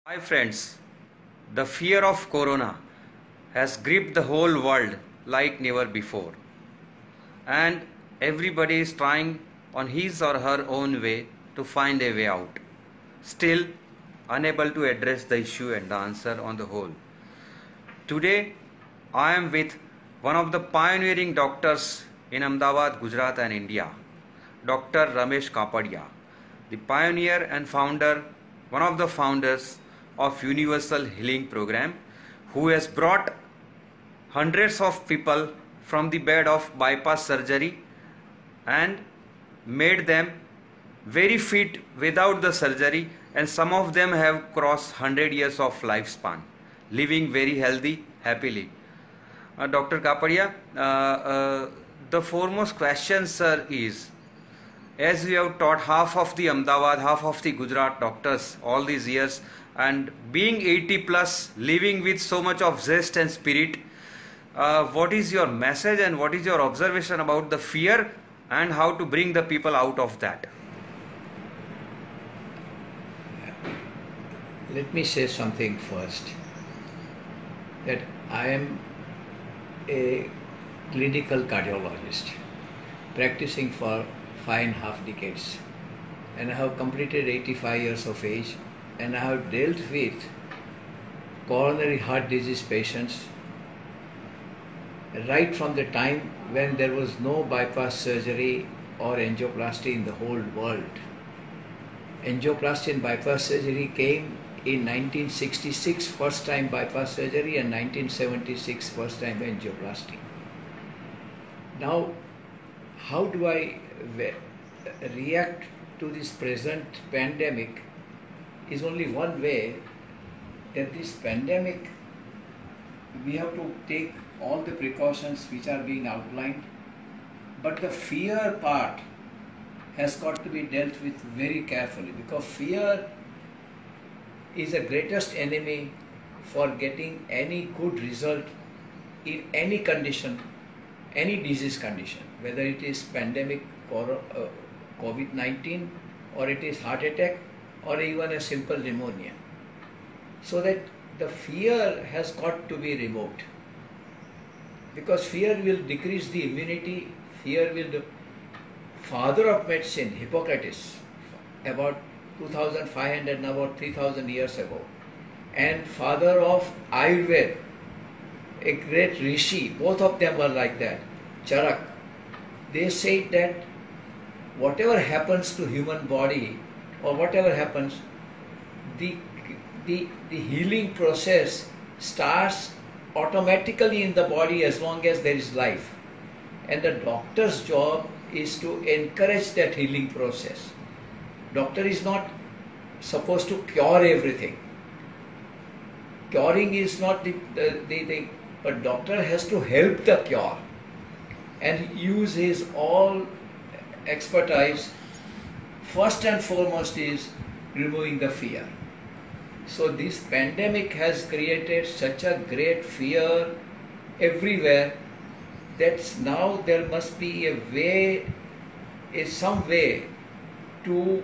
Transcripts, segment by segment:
Hi friends, the fear of corona has gripped the whole world like never before, and everybody is trying on his or her own way to find a way out, still unable to address the issue and the answer on the whole. Today I am with one of the pioneering doctors in Ahmedabad, Gujarat and India, Dr. Ramesh Kapadia, the pioneer and founder, one of the founders of Universal Healing Program, who has brought hundreds of people from the bed of bypass surgery and made them very fit without the surgery, and some of them have crossed 100 years of lifespan, living very healthy, happily. Dr. Kapadia, the foremost question, sir, is, as we have taught half of the Ahmedabad, half of the Gujarat doctors all these years, and being 80 plus, living with so much of zest and spirit, what is your message and what is your observation about the fear and how to bring the people out of that? Let me say something first, that I am a clinical cardiologist practicing for 5.5 decades, and I have completed 85 years of age, and I have dealt with coronary heart disease patients right from the time when there was no bypass surgery or angioplasty in the whole world. Angioplasty and bypass surgery came in 1966, first time bypass surgery, and 1976, first time angioplasty. Now, how do I react to this present pandemic? Is only one way, that this pandemic, we have to take all the precautions which are being outlined, but the fear part has got to be dealt with very carefully, because fear is the greatest enemy for getting any good result in any condition, any disease condition, whether it is pandemic or COVID-19, or it is heart attack, or even a simple pneumonia. So that the fear has got to be removed, because fear will decrease the immunity. Fear will. Father of medicine, Hippocrates, about 2500, about 3000 years ago, and father of Ayurveda, a great rishi, both of them were like that, Charak. They said that whatever happens to human body, or whatever happens, the healing process starts automatically in the body as long as there is life. And the doctor's job is to encourage that healing process. Doctor is not supposed to cure everything. Curing is not the thing, but doctor has to help the cure and use his all expertise. First and foremost is removing the fear. So this pandemic has created such a great fear everywhere, that now there must be a way, some way to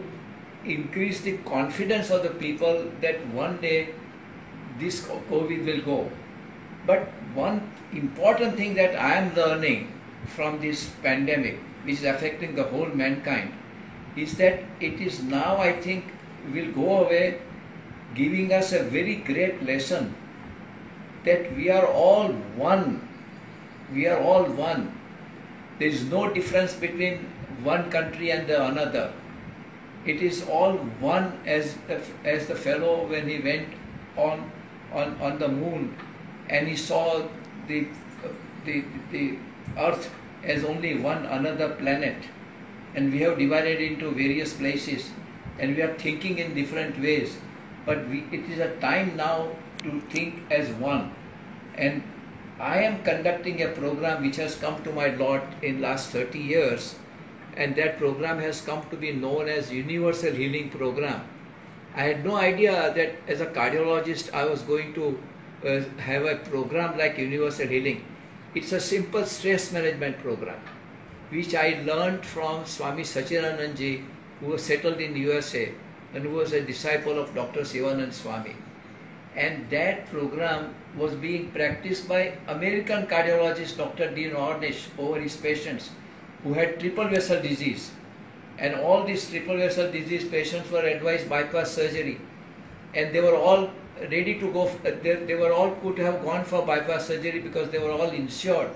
increase the confidence of the people that one day this COVID will go. But one important thing that I am learning from this pandemic, which is affecting the whole mankind, is that it is now, I think, will go away, giving us a very great lesson that we are all one. We are all one. There is no difference between one country and the another. It is all one, as the fellow when he went on the moon and he saw the earth as only one another planet, and we have divided into various places, and we are thinking in different ways, but it is a time now to think as one. And I am conducting a program which has come to my lot in last 30 years, and that program has come to be known as Universal Healing Program. I had no idea that as a cardiologist I was going to have a program like Universal Healing. It's a simple stress management program, which I learned from Swami Sachidanand Ji, who was settled in USA and who was a disciple of Dr. Sivanand Swami. and that program was being practiced by American cardiologist Dr. Dean Ornish over his patients who had triple vessel disease. And all these triple vessel disease patients were advised bypass surgery, and they were all ready to go. They were all could have gone for bypass surgery because they were all insured,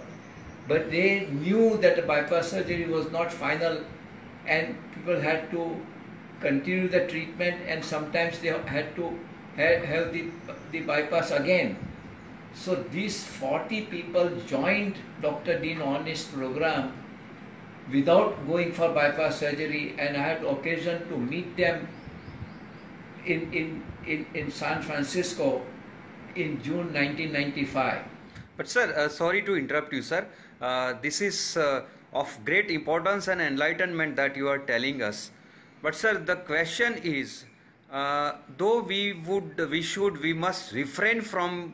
but they knew that the bypass surgery was not final, and people had to continue the treatment, and sometimes they had to have the bypass again. So these 40 people joined Dr. Dean Ornish's program without going for bypass surgery, and I had occasion to meet them in San Francisco in June 1995. But sir, sorry to interrupt you, sir. This is of great importance and enlightenment that you are telling us. But sir, the question is, though we must refrain from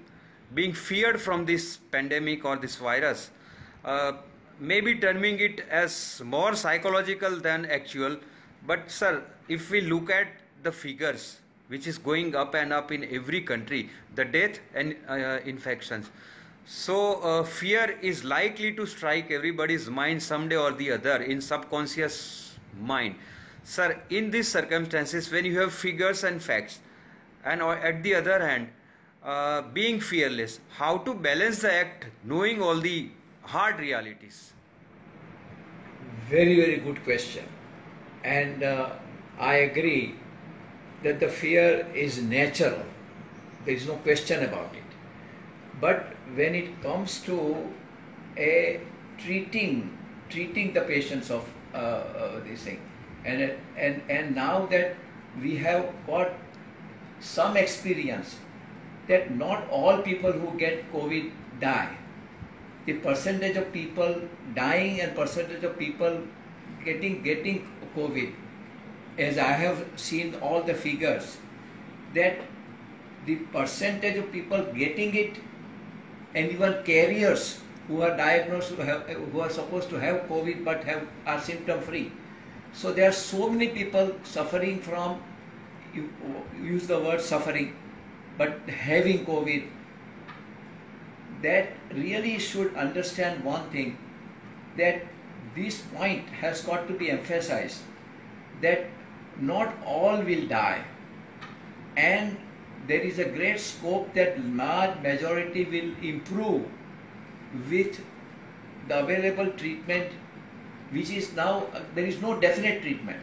being feared from this pandemic or this virus, maybe terming it as more psychological than actual. But sir, if we look at the figures, which is going up and up in every country, the death and infections, so fear is likely to strike everybody's mind someday or the other in subconscious mind. Sir, in these circumstances, when you have figures and facts, and at the other hand, being fearless, how to balance the act knowing all the hard realities? Very, very good question. And I agree that the fear is natural. There is no question about it. But when it comes to treating the patients of this thing, and now that we have got some experience that not all people who get COVID die. The percentage of people dying and percentage of people getting COVID, as I have seen all the figures, that the percentage of people getting it and even carriers who are diagnosed who are supposed to have COVID but are symptom free. So there are so many people suffering from, you use the word suffering, but having COVID, that really should understand one thing, that this point has got to be emphasized, that not all will die, and there is a great scope that large majority will improve with the available treatment, which is now, there is no definite treatment.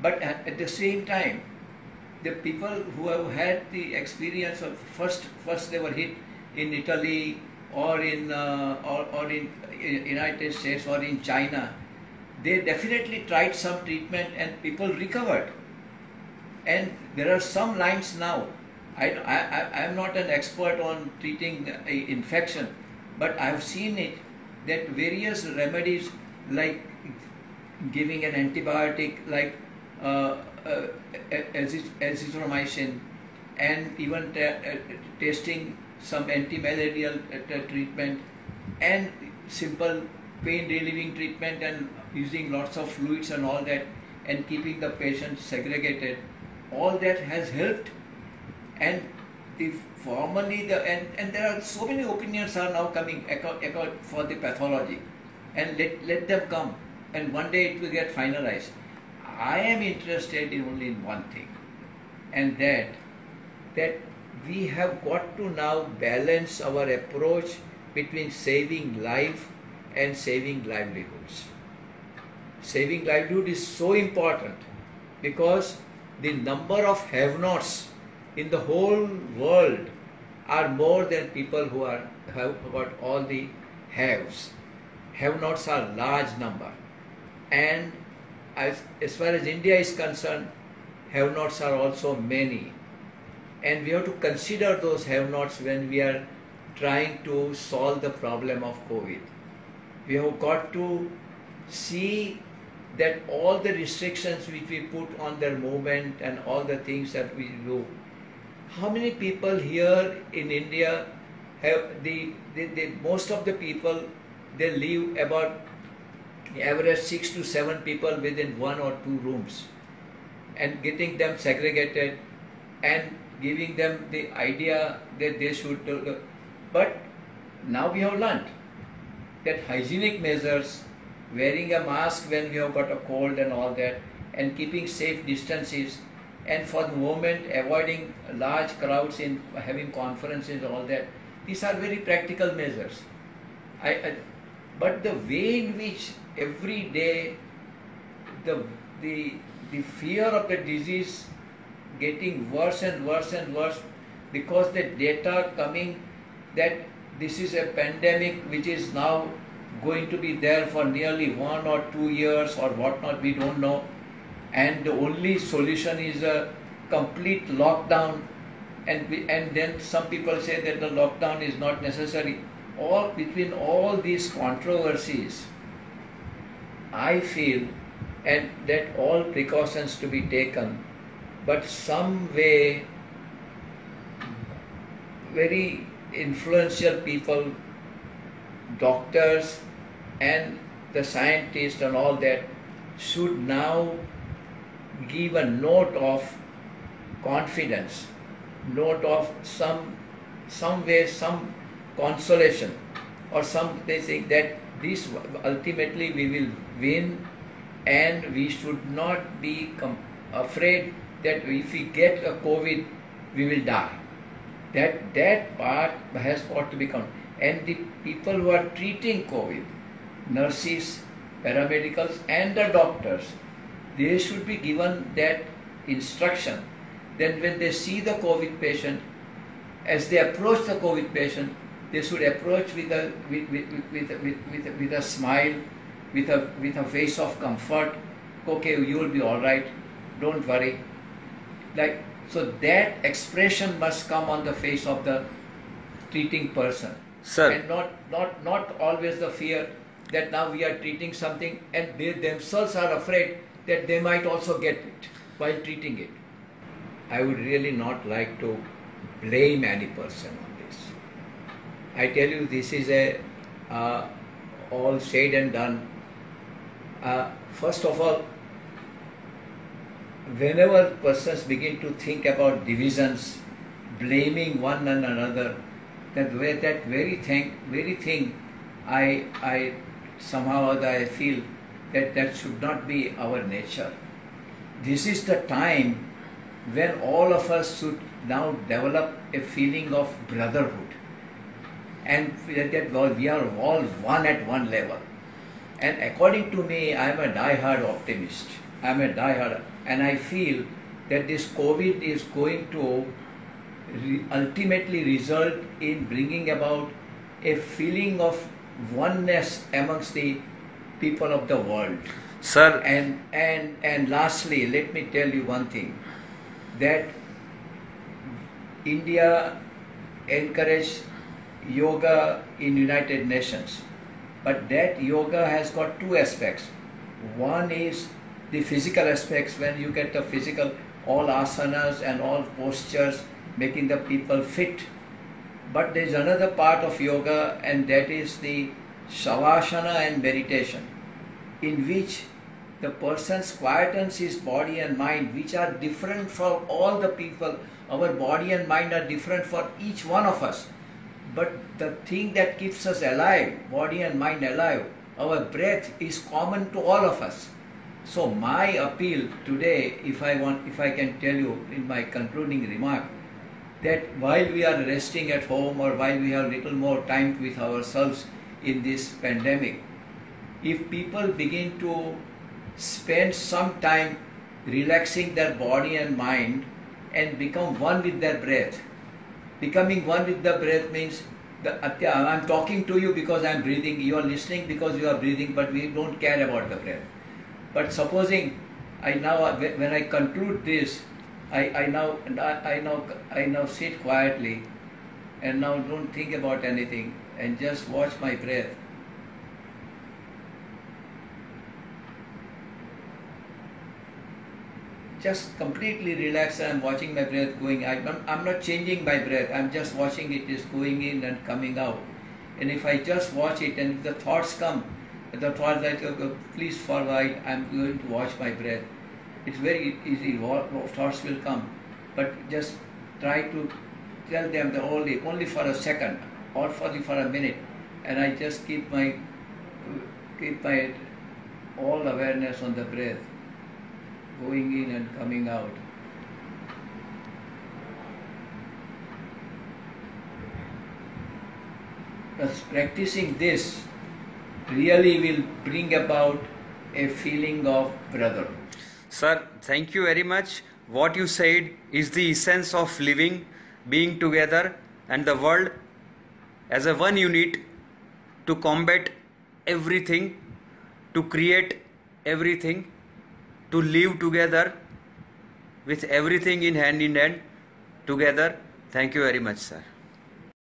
But at the same time, the people who have had the experience of first they were hit in Italy or in United States or in China, they definitely tried some treatment and people recovered. And there are some lines now. I am not an expert on treating infection, but I have seen it that various remedies like giving an antibiotic like azithromycin, and even testing some anti-malarial treatment and simple pain relieving treatment and using lots of fluids and all that, and keeping the patient segregated, all that has helped. And formally and there are so many opinions are now coming for the pathology, and let them come, and one day it will get finalized. I am interested in only in one thing, and that we have got to now balance our approach between saving life and saving livelihoods. Saving livelihood is so important because the number of have-nots in the whole world are more than people who have got all the haves. Have-nots are large number, and as far as India is concerned, have-nots are also many, and we have to consider those have-nots when we are trying to solve the problem of COVID. We have got to see that all the restrictions which we put on their movement and all the things that we do, how many people here in India have most of the people, they live about average 6 to 7 people within 1 or 2 rooms, and getting them segregated and giving them the idea that they should do. But now we have learned that hygienic measures, wearing a mask when we have got a cold and all that, and keeping safe distances, and for the moment avoiding large crowds in having conferences and all that, these are very practical measures. But the way in which every day the fear of the disease getting worse and worse and worse, because the data coming that this is a pandemic which is now going to be there for nearly 1 or 2 years or whatnot, we don't know, and the only solution is a complete lockdown, and then some people say that the lockdown is not necessary. Between all these controversies, I feel and that all precautions to be taken, but some way very influential people, doctors and the scientists and all that should now give a note of confidence, note of some way, some consolation, or something that this ultimately we will win, and we should not be afraid that if we get a COVID, we will die. That part has got to become, and the people who are treating COVID, nurses, paramedicals and the doctors, they should be given that instruction. Then when they see the COVID patient, as they approach the COVID patient, they should approach with a smile, with a face of comfort. Okay, you will be all right. Don't worry. So that expression must come on the face of the treating person. Sir. And not always the fear that now we are treating something and they themselves are afraid that they might also get it while treating it. I would really not like to blame any person on this. I tell you, this is all said and done. First of all, whenever persons begin to think about divisions, blaming one and another, that very thing, I somehow or other I feel that should not be our nature. This is the time when all of us should now develop a feeling of brotherhood, and that we are all one at one level. And according to me, I am a die-hard optimist. And I feel that this COVID is going to ultimately result in bringing about a feeling of oneness amongst the people of the world. Sir. And lastly, let me tell you one thing, that India encouraged yoga in United Nations, but that yoga has got two aspects. One is the physical aspects, when you get the physical, all asanas and all postures, making the people fit. But there is another part of yoga, and that is the shavasana and meditation, in which the person quietens his body and mind, which are different for all the people. Our body and mind are different for each one of us. But the thing that keeps us alive, body and mind alive, our breath, is common to all of us. So my appeal today, if I can tell you in my concluding remark, that while we are resting at home, or while we have little more time with ourselves in this pandemic, if people begin to spend some time relaxing their body and mind and become one with their breath. Becoming one with the breath means I'm talking to you because I'm breathing, you are listening because you are breathing, but we don't care about the breath. But supposing when I conclude this, I now sit quietly and now don't think about anything and just watch my breath. Just completely relaxed, and I'm watching my breath going. I'm not changing my breath, I'm just watching it is going in and coming out. And if I just watch it, and if the thoughts come, the thoughts like, please forward, I'm going to watch my breath. It's very easy, thoughts will come. But just try to tell them the only for a second or for a minute, and I just keep my all awareness on the breath, going in and coming out. Thus, practicing this really will bring about a feeling of brotherhood. Sir, thank you very much. What you said is the essence of living, being together, and the world as a one unit to combat everything, to create everything, to live together with everything in hand together. Thank you very much, sir.